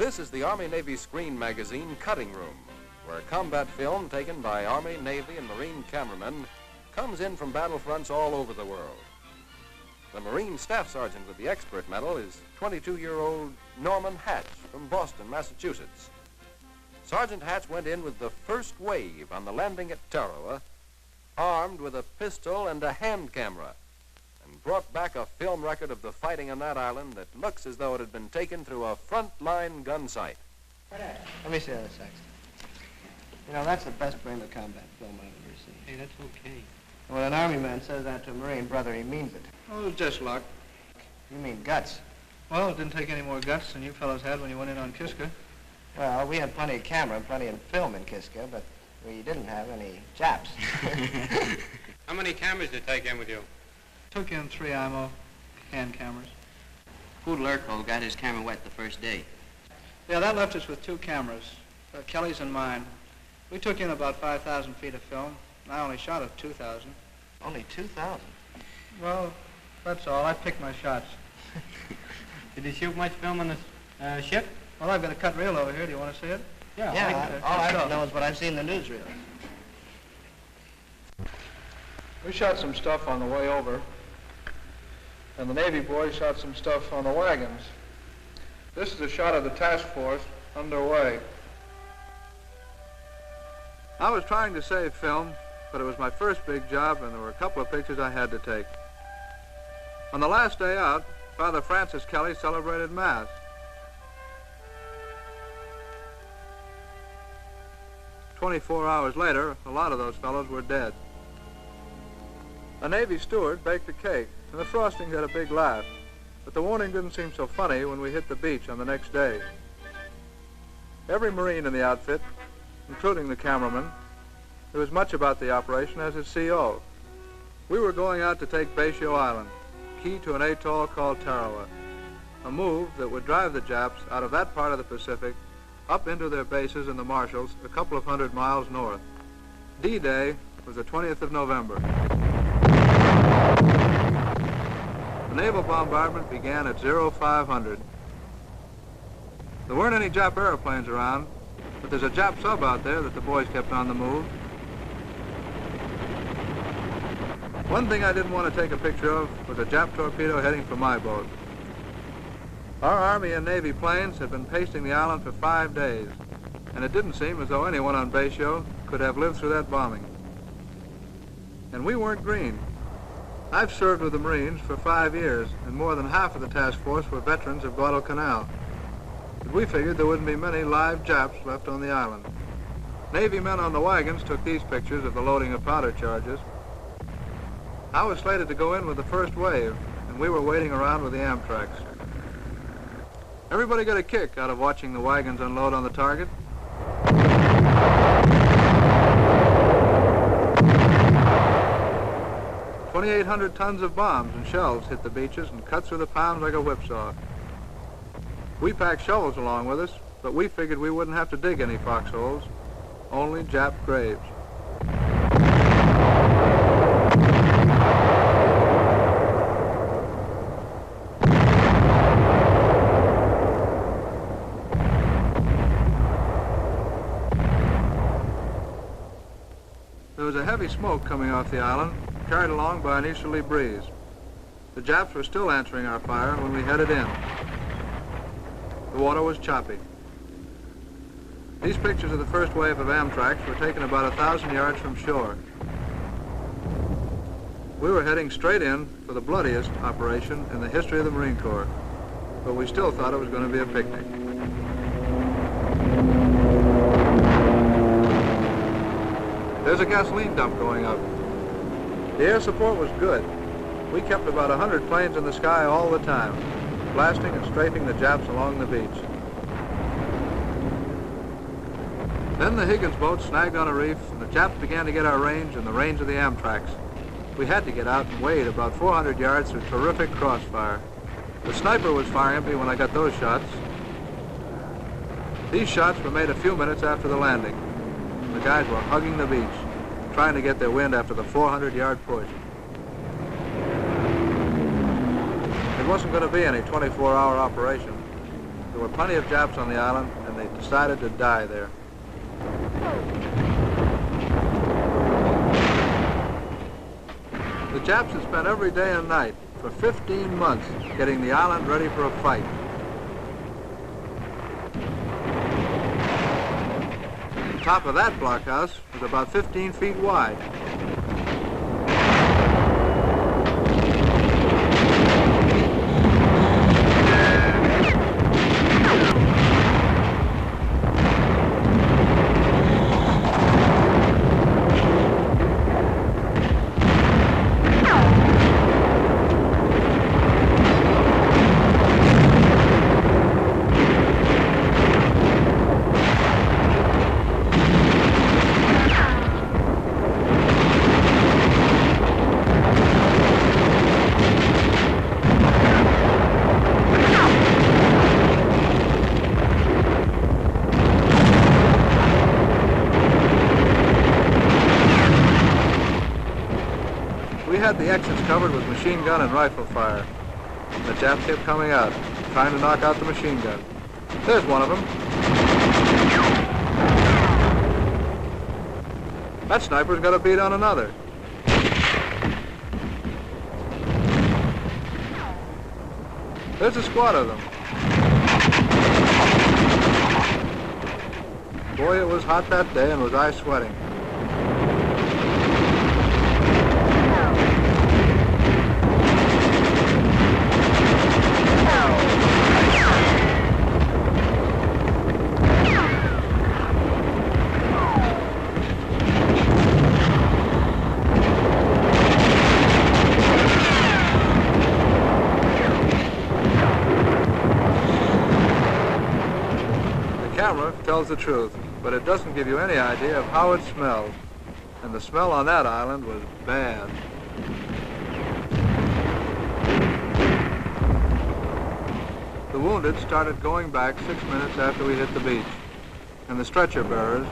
This is the Army-Navy Screen Magazine Cutting Room, where combat film taken by Army, Navy, and Marine cameramen comes in from battlefronts all over the world. The Marine Staff Sergeant with the Expert Medal is 22-year-old Norman Hatch from Boston, Massachusetts. Sergeant Hatch went in with the first wave on the landing at Tarawa, armed with a pistol and a hand camera, and brought back a film record of the fighting on that island that looks as though it had been taken through a front-line gun sight. Let me see that a sec. You know, that's the best brand of combat film I've ever seen. Hey, that's okay. When an Army man says that to a Marine brother, he means it. Oh, it was just luck. You mean guts. Well, it didn't take any more guts than you fellows had when you went in on Kiska. Well, we had plenty of camera and plenty of film in Kiska, but we didn't have any Japs. How many cameras did you take in with you? Took in 3 IMO hand cameras. Poodle Urkel got his camera wet the first day. Yeah, that left us with 2 cameras, Kelly's and mine. We took in about 5,000 feet of film. I only shot at 2,000. Only 2,000? Well, that's all. I picked my shots. Did you shoot much film on the ship? Well, I've got a cut reel over here. Do you want to see it? Yeah, all I don't know is what I've seen in the newsreel. We shot some stuff on the way over, and the Navy boys shot some stuff on the wagons. This is a shot of the task force underway. I was trying to save film, but it was my first big job, and there were a couple of pictures I had to take. On the last day out, Father Francis Kelly celebrated Mass. 24 hours later, a lot of those fellows were dead. A Navy steward baked a cake, and the frosting had a big laugh, but the warning didn't seem so funny when we hit the beach on the next day. Every Marine in the outfit, including the cameraman, knew as much about the operation as his CO. We were going out to take Basio Island, key to an atoll called Tarawa, a move that would drive the Japs out of that part of the Pacific up into their bases in the Marshalls a couple of 100 miles north. D-Day was the 20th of November. The naval bombardment began at 0500. There weren't any Jap airplanes around, but there's a Jap sub out there that the boys kept on the move. One thing I didn't want to take a picture of was a Jap torpedo heading for my boat. Our Army and Navy planes had been pasting the island for 5 days, and it didn't seem as though anyone on Basio could have lived through that bombing. And we weren't green. I've served with the Marines for 5 years, and more than half of the task force were veterans of Guadalcanal. But we figured there wouldn't be many live Japs left on the island. Navy men on the wagons took these pictures of the loading of powder charges. I was slated to go in with the first wave, and we were waiting around with the Amtraks. Everybody got a kick out of watching the wagons unload on the target. "2,800 tons of bombs and shells hit the beaches and cut through the pounds like a whipsaw. We packed shovels along with us, but we figured we wouldn't have to dig any foxholes, only Jap graves. There was a heavy smoke coming off the island, carried along by an easterly breeze. The Japs were still answering our fire when we headed in. The water was choppy. These pictures of the first wave of Amtraks were taken about 1,000 yards from shore. We were heading straight in for the bloodiest operation in the history of the Marine Corps, but we still thought it was going to be a picnic. There's a gasoline dump going up. The air support was good. We kept about 100 planes in the sky all the time, blasting and strafing the Japs along the beach. Then the Higgins boat snagged on a reef, and the Japs began to get our range and the range of the Amtraks. We had to get out and wade about 400 yards through terrific crossfire. The sniper was firing at me when I got those shots. These shots were made a few minutes after the landing. The guys were hugging the beach, trying to get their wind after the 400-yard push. It wasn't going to be any 24-hour operation. There were plenty of Japs on the island, and they decided to die there. The Japs had spent every day and night for 15 months getting the island ready for a fight. The top of that blockhouse was about 15 feet wide. We had the exits covered with machine gun and rifle fire. The Japs kept coming out, trying to knock out the machine gun. There's one of them. That sniper's got a bead on another. There's a squad of them. Boy, it was hot that day, and was I sweating. The camera tells the truth, but it doesn't give you any idea of how it smelled. And the smell on that island was bad. The wounded started going back 6 minutes after we hit the beach. And the stretcher bearers,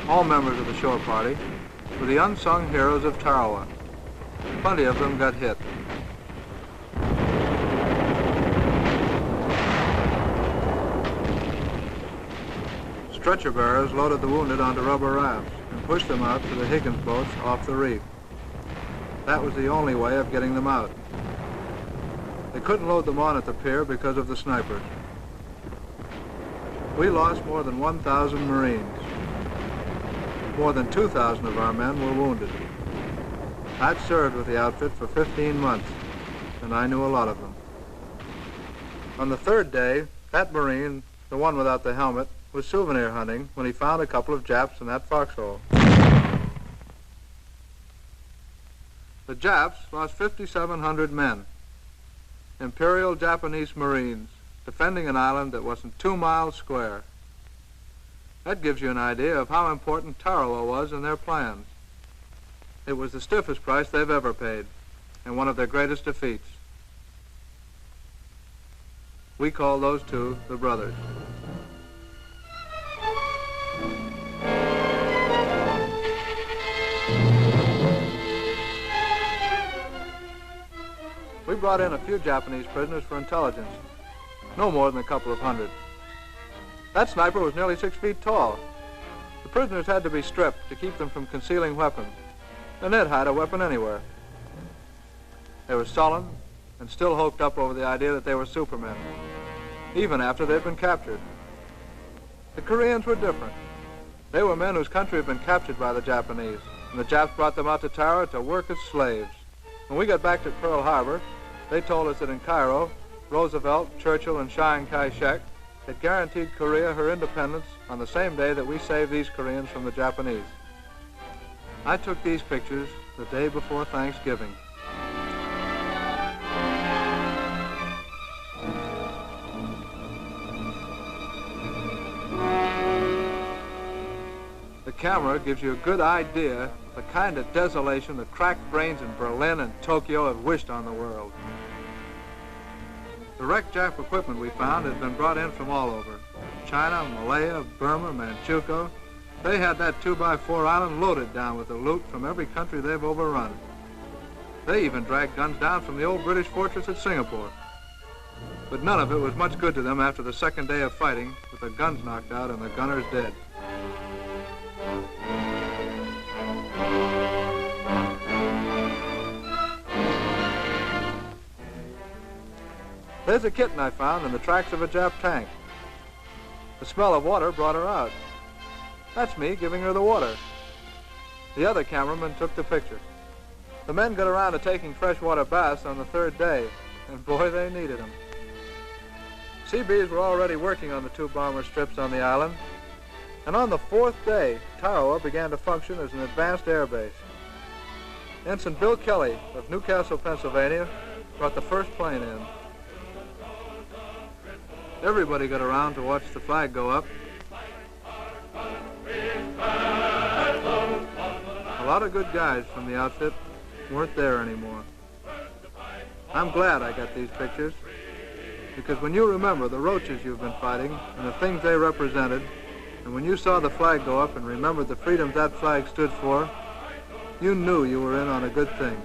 all members of the shore party, were the unsung heroes of Tarawa. Plenty of them got hit. Stretcher bearers loaded the wounded onto rubber rafts and pushed them out to the Higgins boats off the reef. That was the only way of getting them out. They couldn't load them on at the pier because of the snipers. We lost more than 1,000 Marines. More than 2,000 of our men were wounded. I'd served with the outfit for 15 months, and I knew a lot of them. On the third day, that Marine, the one without the helmet, was souvenir hunting when he found a couple of Japs in that foxhole. The Japs lost 5,700 men. Imperial Japanese Marines defending an island that wasn't 2 miles square. That gives you an idea of how important Tarawa was in their plans. It was the stiffest price they've ever paid, and one of their greatest defeats. We call those two the brothers. We brought in a few Japanese prisoners for intelligence, no more than a couple of hundred. That sniper was nearly 6 feet tall. The prisoners had to be stripped to keep them from concealing weapons, and they'd hide a weapon anywhere. They were sullen and still hoped up over the idea that they were supermen, even after they'd been captured. The Koreans were different. They were men whose country had been captured by the Japanese, and the Japs brought them out to Tarawa to work as slaves. When we got back to Pearl Harbor, they told us that in Cairo, Roosevelt, Churchill, and Chiang Kai-shek had guaranteed Korea her independence on the same day that we saved these Koreans from the Japanese. I took these pictures the day before Thanksgiving. The camera gives you a good idea of the kind of desolation the cracked brains in Berlin and Tokyo have wished on the world. The wrecked Jap equipment we found had been brought in from all over. China, Malaya, Burma, Manchukuo. They had that 2x4 island loaded down with the loot from every country they've overrun. They even dragged guns down from the old British fortress at Singapore. But none of it was much good to them after the second day of fighting, with the guns knocked out and the gunners dead. There's a kitten I found in the tracks of a Jap tank. The smell of water brought her out. That's me giving her the water. The other cameraman took the picture. The men got around to taking freshwater baths on the third day, and boy, they needed them. Seabees were already working on the 2 bomber strips on the island, and on the 4th day, Tarawa began to function as an advanced air base. Ensign Bill Kelly of Newcastle, Pennsylvania, brought the first plane in. Everybody got around to watch the flag go up. A lot of good guys from the outfit weren't there anymore. I'm glad I got these pictures, because when you remember the roaches you've been fighting and the things they represented, and when you saw the flag go up and remembered the freedoms that flag stood for, you knew you were in on a good thing.